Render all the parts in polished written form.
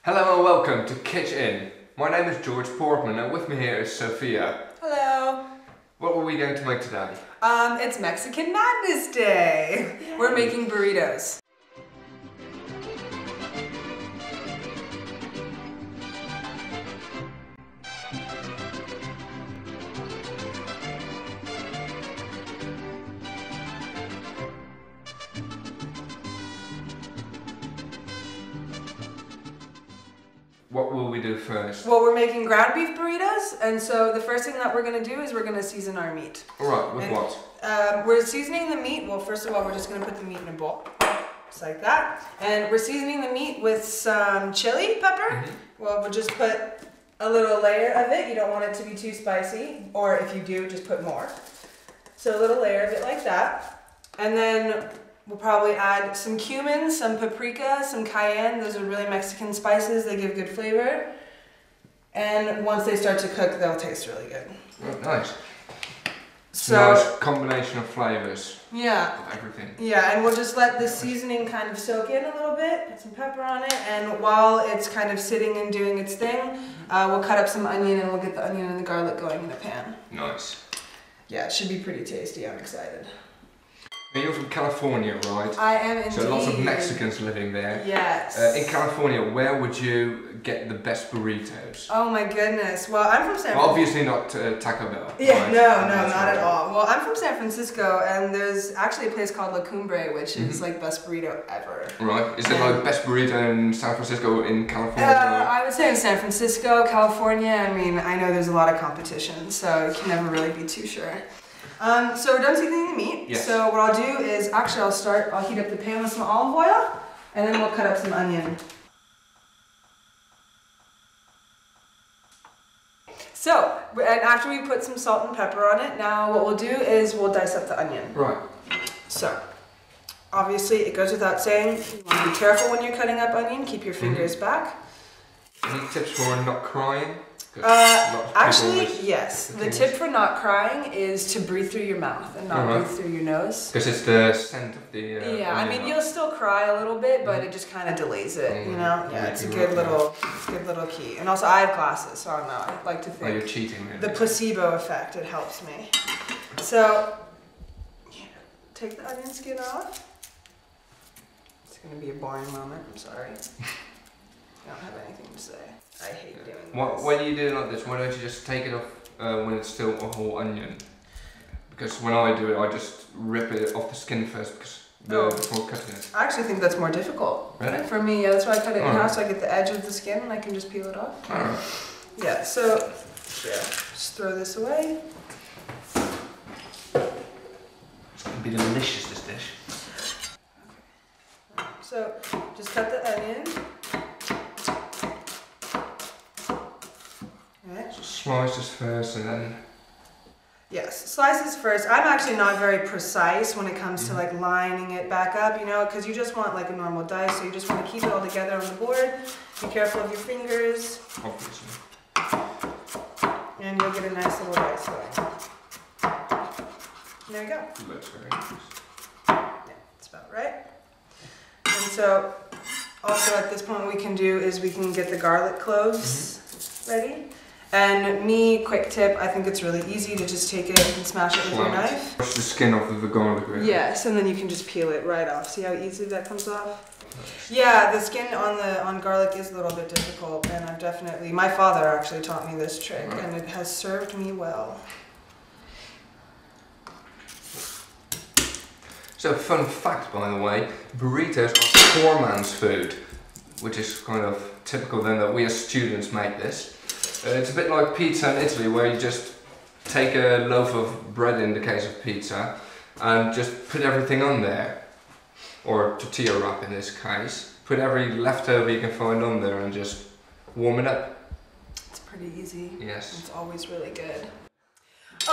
Hello and welcome to KitchIN. My name is Portman and with me here is Sofia. Hello. What were we going to make today? It's Mexican Madness Day. Yay. We're making burritos. What will we do first? Well, we're making ground beef burritos, and so the first thing that we're going to do is we're going to season our meat. Alright, with what? We're seasoning the meat. Well, first of all, we're just going to put the meat in a bowl, just like that. And we're seasoning the meat with some chili pepper. Well, we'll just put a little layer of it. You don't want it to be too spicy, or if you do, just put more. So a little layer of it like that. And then we'll probably add some cumin, some paprika, some cayenne. Those are really Mexican spices. They give good flavor. And once they start to cook, they'll taste really good. Oh, nice. So, nice combination of flavors. Yeah. Of everything. Yeah, and we'll just let the seasoning kind of soak in a little bit, put some pepper on it, and while it's kind of sitting and doing its thing, we'll cut up some onion and we'll get the onion and the garlic going in a pan. Nice. Yeah, it should be pretty tasty. I'm excited. Now you're from California, right? I am indeed. So lots of Mexicans living there. Yes. In California, where would you get the best burritos? Oh my goodness. Well, I'm from San Francisco. Obviously not Taco Bell. Yeah, right? no, not at all. Well, I'm from San Francisco, and there's actually a place called La Cumbre, which is like best burrito ever. Right. Is it like best burrito in San Francisco, in California? I would say in San Francisco, California. I mean, I know there's a lot of competition, so you can never really be too sure. So we're done seasoning the meat. Yes. So what I'll do is, actually I'll heat up the pan with some olive oil, and then we'll cut up some onion. So, and after we put some salt and pepper on it, now what we'll do is we'll dice up the onion. Right. So, obviously it goes without saying, you want to be careful when you're cutting up onion, keep your fingers back. Any tips for not crying? Actually, yes. The tip for not crying is to breathe through your mouth and not breathe through your nose. Because it's the scent of the yeah, I mean, you'll still cry a little bit, but it just kind of delays it, you know? Yeah, it's a good little key. And also, I have glasses, so I don't know. I like to think. Oh, you're cheating, really. The placebo effect, it helps me. So, take the onion skin off. It's going to be a boring moment, I'm sorry. I don't have anything to say. I hate doing this. When you do like this, why don't you just take it off when it's still a whole onion? Because when I do it, I just rip it off the skin first before cutting it. I actually think that's more difficult. Really? For me, yeah, that's why I cut it in half, so I get the edge of the skin and I can just peel it off. Alright. Yeah, so, just throw this away. It's going to be delicious, this dish. Okay. So, just cut the onion. Slices first and then... Yes, slices first. I'm actually not very precise when it comes to like lining it back up, you know, because you just want like a normal dice, so you just want to keep it all together on the board. Be careful of your fingers. Obviously. And you'll get a nice little dice going. There you go. Looks very nice. Yeah, that's about right. And so, also at this point what we can do is we can get the garlic cloves ready. And me, quick tip, I think it's really easy to just take it and smash it with your knife. Brush the skin off of the garlic, really. Yes, and then you can just peel it right off. See how easily that comes off? Yeah, the skin on garlic is a little bit difficult, and I've definitely, my father actually taught me this trick, and it has served me well. So, fun fact, by the way, burritos are poor man's food, which is kind of typical then that we as students make this. It's a bit like pizza in Italy, where you just take a loaf of bread in the case of pizza and just put everything on there, or tortilla wrap in this case. Put every leftover you can find on there and just warm it up. It's pretty easy. Yes. It's always really good.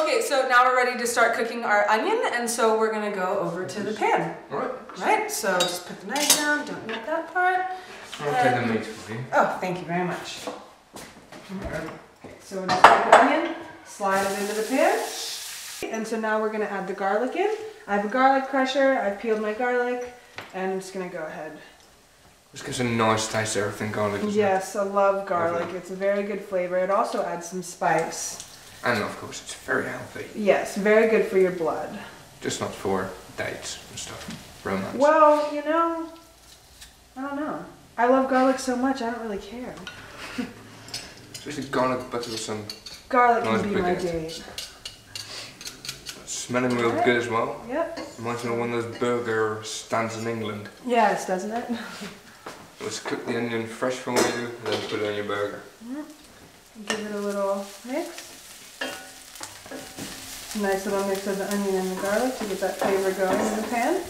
Okay, so now we're ready to start cooking our onion, and so we're gonna go over to the pan. Alright. Right, so just put the knife down, don't need that part. I'll take the meat for you. Oh, thank you very much. Okay, so we'll just take the onion, slide it into the pan. And so now we're gonna add the garlic in. I have a garlic crusher, I've peeled my garlic, and I'm just gonna go ahead This gives a nice taste to everything garlic. Yes, I love garlic. Lovely. It's a very good flavor. It also adds some spice. And of course it's very healthy. Yes, very good for your blood. Just not for dates and stuff. Romance. Well, you know, I don't know. I love garlic so much, I don't really care. Especially garlic butter with some Garlic nice can be my baguette. date. Smelling real good as well. Yep. Reminds me of one of those burger stands in England. Yes, doesn't it? Let's cook the onion fresh for you, and then put it on your burger. Give it a little mix. Nice little mix of the onion and the garlic to get that flavor going in the pan.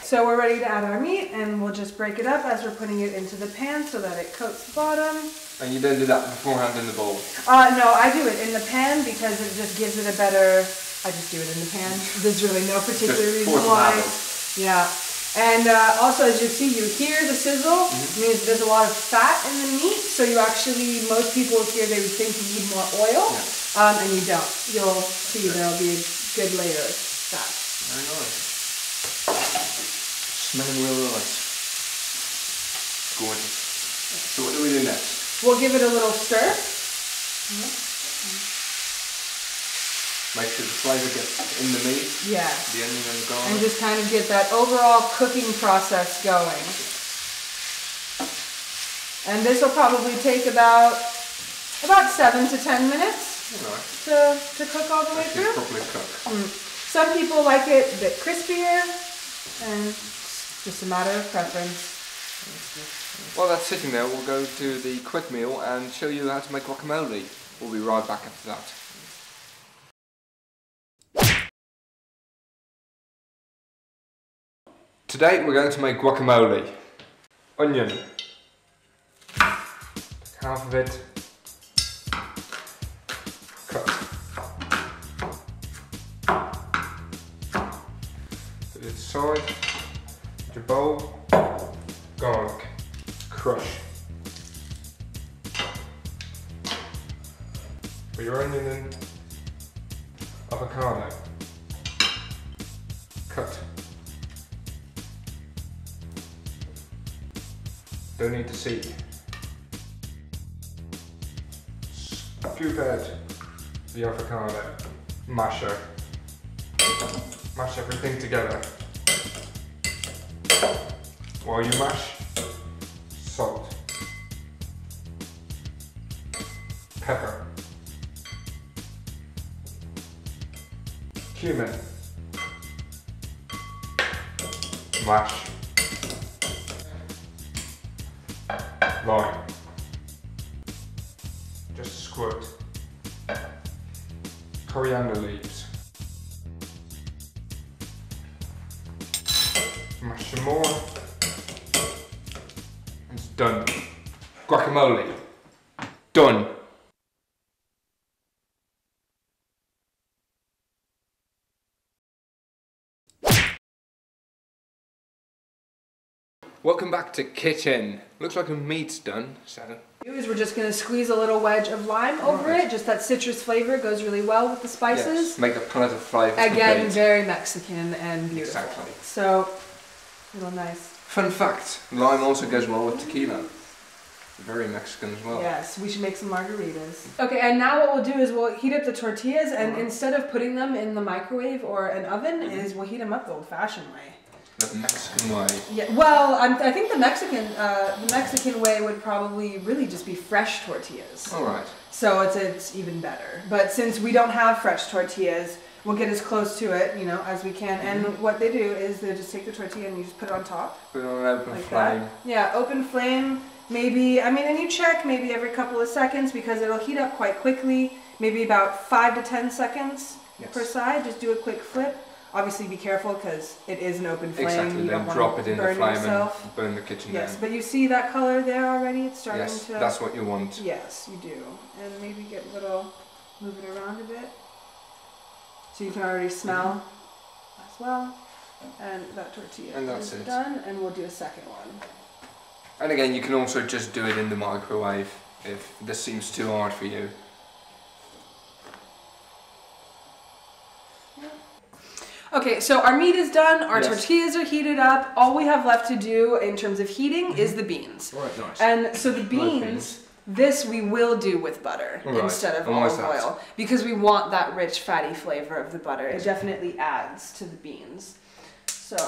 So we're ready to add our meat, and we'll just break it up as we're putting it into the pan so that it coats the bottom. And you don't do that beforehand in the bowl? No, I do it in the pan because it just gives it a better, I just do it in the pan. There's really no particular reason why. Yeah. And also, as you see, you hear the sizzle. It means there's a lot of fat in the meat. So you actually, most people here, they would think you need more oil. Yeah. And you don't. You'll see there'll be a good layer of fat. Very nice. Smelling real nice. Gorgeous. So what do we do next? We'll give it a little stir. Make sure the flavour gets in the meat. Yeah. The onion and the garlic. And just kind of get that overall cooking process going. And this will probably take about 7 to 10 minutes to cook all the way through. Properly cook. Some people like it a bit crispier, and it's just a matter of preference. While that's sitting there, we'll go to the quick meal and show you how to make guacamole. We'll be right back after that. Today we're going to make guacamole. Onion. Half of it. Cut. Put it aside. Put your bowl. Garlic. Crush. Put your onion in. Avocado. Cut. Don't need to see. Scoop out the avocado. Masher. Mash everything together. While you mash, salt, pepper, cumin, mash, lime, just a squirt, coriander leaves, mash some more. It's done. Guacamole. Done. Welcome back to KitchIN. Looks like the meat's done, so... We're just going to squeeze a little wedge of lime over it. Just that citrus flavor goes really well with the spices. Yes, make the palette of flavors Again, complete. very Mexican and beautiful. Exactly. So, real nice. Fun fact, lime also goes well with tequila. Very Mexican as well. Yes, we should make some margaritas. Okay, and now what we'll do is we'll heat up the tortillas, and instead of putting them in the microwave or an oven, is we'll heat them up the old-fashioned way. The Mexican way. Yeah. Well, I think the Mexican way would probably really just be fresh tortillas. All right. So it's even better. But since we don't have fresh tortillas, we'll get as close to it, you know, as we can. And what they do is they just take the tortilla and you just put it on top. Put it on an open like flame. That. Yeah, open flame. Maybe, I mean, and you check maybe every couple of seconds because it'll heat up quite quickly. Maybe about 5 to 10 seconds per side. Just do a quick flip. Obviously be careful because it is an open flame. Exactly, you then don't drop it in the burn flame yourself. and burn the kitchen Yes, down. but you see that color there already? It's starting Yes, to... that's what you want. Yes, you do. And maybe get a little, move it around a bit. So you can already smell as well. And that tortilla is done, and we'll do a second one. And again, you can also just do it in the microwave if this seems too hard for you. Okay, Okay, so our meat is done, our Yes. tortillas are heated up. All we have left to do in terms of heating is the beans. Right, nice. And so the beans, this we will do with butter instead of olive oil because we want that rich fatty flavor of the butter. It definitely adds to the beans. So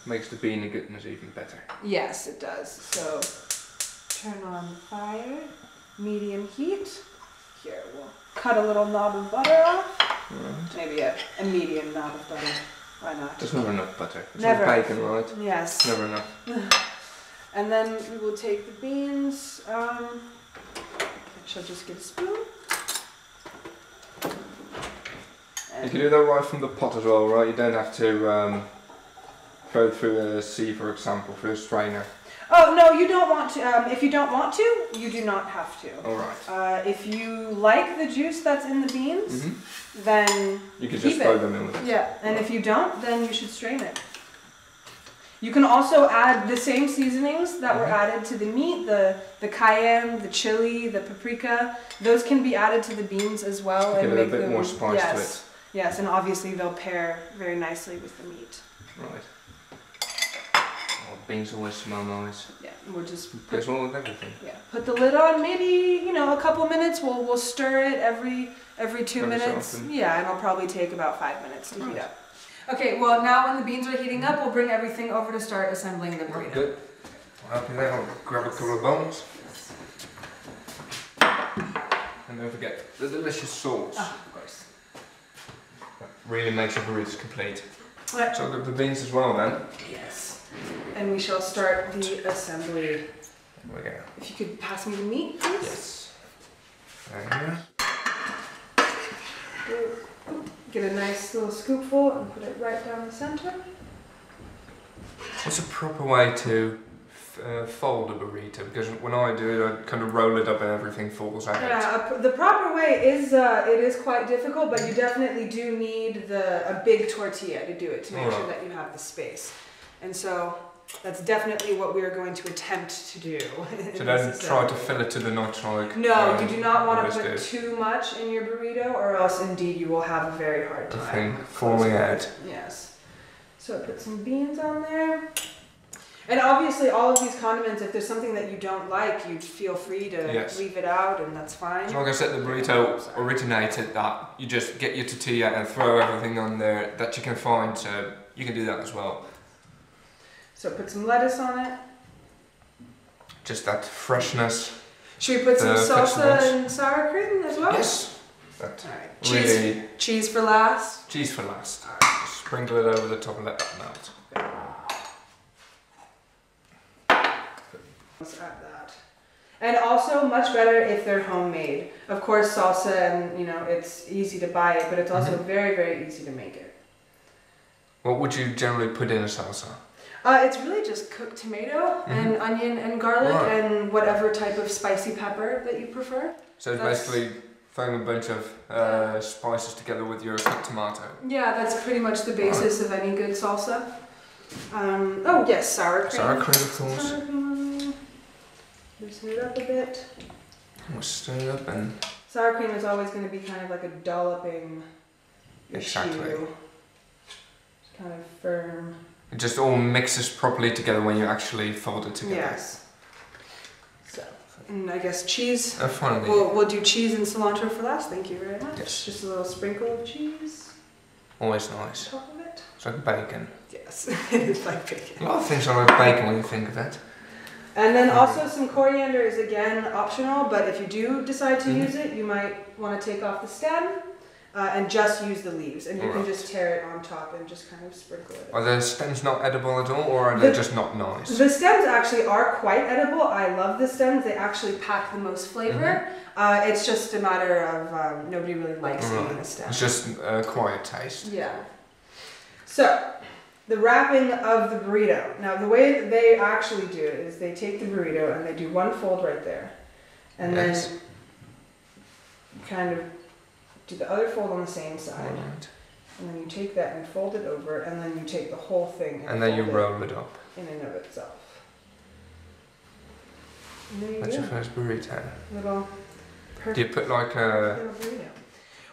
makes the bean goodness even better. yes, it does. So turn on the fire, medium heat. Here, we'll cut a little knob of butter off. Right. Maybe a medium knob of butter. Why not? There's never enough butter. It's Never. like bacon, right? Yes. Never enough. And then we will take the beans. I shall just get a spoon. You can do that right from the pot as well, right? You don't have to go through a sieve, for example, through a strainer. Oh no, you don't want to. If you don't want to, you do not have to. All right. If you like the juice that's in the beans, then you can just throw them in with it. Yeah, and if you don't, then you should strain it. You can also add the same seasonings that were added to the meat, the cayenne, the chili, the paprika. Those can be added to the beans as well. Give and it a make bit them, more spice to it. Yes, and obviously they'll pair very nicely with the meat. Right. Oh, beans always smell nice. Yeah, we'll just Goes well with everything. Yeah, put the lid on. Maybe a couple minutes. We'll stir it every 2 minutes. So often. Yeah, and it'll probably take about 5 minutes to heat up. Okay, well now when the beans are heating up, we'll bring everything over to start assembling the burrito. Good. I'll help you there. I'll grab a couple of bones. And don't forget the delicious sauce. Oh, of course. That really makes your burritos complete. Right. So the beans as well then. Yes. And we shall start the assembly. There we go. If you could pass me the meat, please. Yes. There you go. Get a nice little scoopful and put it right down the center. What's a proper way to fold a burrito? Because when I do it, I kind of roll it up and everything falls out. Yeah, the proper way is it is quite difficult, but you definitely do need a big tortilla to do it to make sure that you have the space. And so that's definitely what we are going to attempt to do. So don't try to fill it to the notch like. No, you do not want to put too much in your burrito, or else indeed you will have a very hard time. The thing falling out. Yes. So put some beans on there. And obviously all of these condiments, if there's something that you don't like, you feel free to leave it out, and that's fine. So like I said, the burrito originated that you just get your tortilla and throw everything on there that you can find, so you can do that as well. So put some lettuce on it. Just that freshness. Should we put some salsa and sour cream as well? Yes. That Alright. really Cheese for last. Cheese for last. Just sprinkle it over the top and let that melt. Let's add that. And also much better if they're homemade. Of course salsa, and it's easy to buy it, but it's also very, very easy to make it. What would you generally put in a salsa? It's really just cooked tomato and onion and garlic and whatever type of spicy pepper that you prefer. So it's basically throwing a bunch of spices together with your cooked tomato. Yeah, that's pretty much the basis of any good salsa. Oh yes, sour cream. Sour cream, of course. Sour cream. Loosen it up a bit. We'll stir it up and... Sour cream is always going to be kind of like a dolloping issue. It's kind of firm. It just all mixes properly together when you actually fold it together. Yes. So, and I guess cheese. Finally. We'll do cheese and cilantro for last. Thank you very much. Yes. Just a little sprinkle of cheese. Always nice. On top of it. It's like bacon. Yes, it is like bacon. A lot of things are like bacon when you think of it. And then also some coriander is again optional, but if you do decide to use it, you might want to take off the stem and just use the leaves, and you can just tear it on top and just kind of sprinkle it. Are the stems not edible at all, or are they just not nice? The stems actually are quite edible. I love the stems. They actually pack the most flavor. It's just a matter of nobody really likes eating the stems. It's just a quiet taste. Yeah. So, the wrapping of the burrito. Now, the way that they actually do it is they take the burrito and they do one fold right there. And then kind of do the other fold on the same side. Right. And then you take that and fold it over, and then you take the whole thing and then you roll it up. In and of itself. And there you That's go. your first burrito. Little perfect. Do you put like a... little burrito.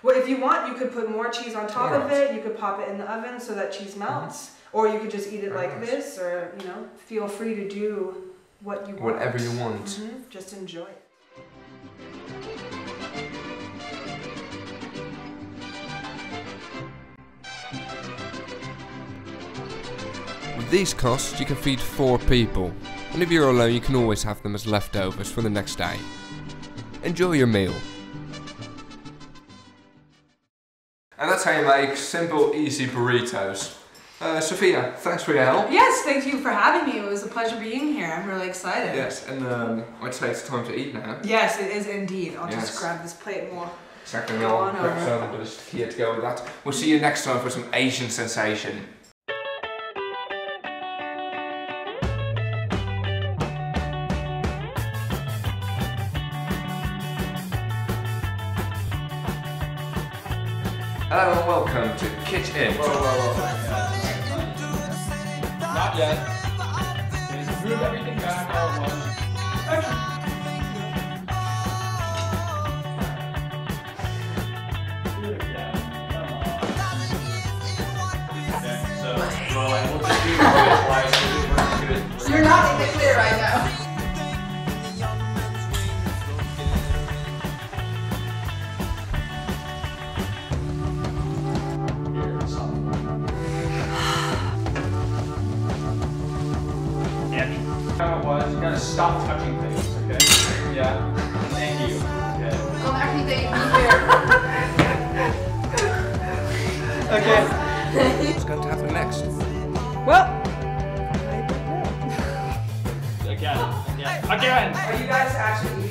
Well, if you want, you could put more cheese on top of it. You could pop it in the oven so that cheese melts. Or you could just eat it like this, or, you know, feel free to do what you want. Whatever you want. Just enjoy it. With these costs, you can feed 4 people. And if you're alone, you can always have them as leftovers for the next day. Enjoy your meal. And that's how you make simple, easy burritos. Sofia, thanks for your help. Yes, thank you for having me. It was a pleasure being here. I'm really excited. Yes, and I'd say it's time to eat now. Yes, it is indeed. I'll just grab this plate more. Exactly, and I'll grab some bit of tequila to go with that. We'll see you next time for some Asian sensation. Hello and welcome to KitchIN. Not yet. Just move everything back all at once. Do it again. Come on. Okay, so we'll just do this. You're not in the clear right now. How it was, you gotta stop touching things, okay? Yeah. Thank you. Okay. On everything here. Okay. What's going to happen next? Well, Again. are you guys actually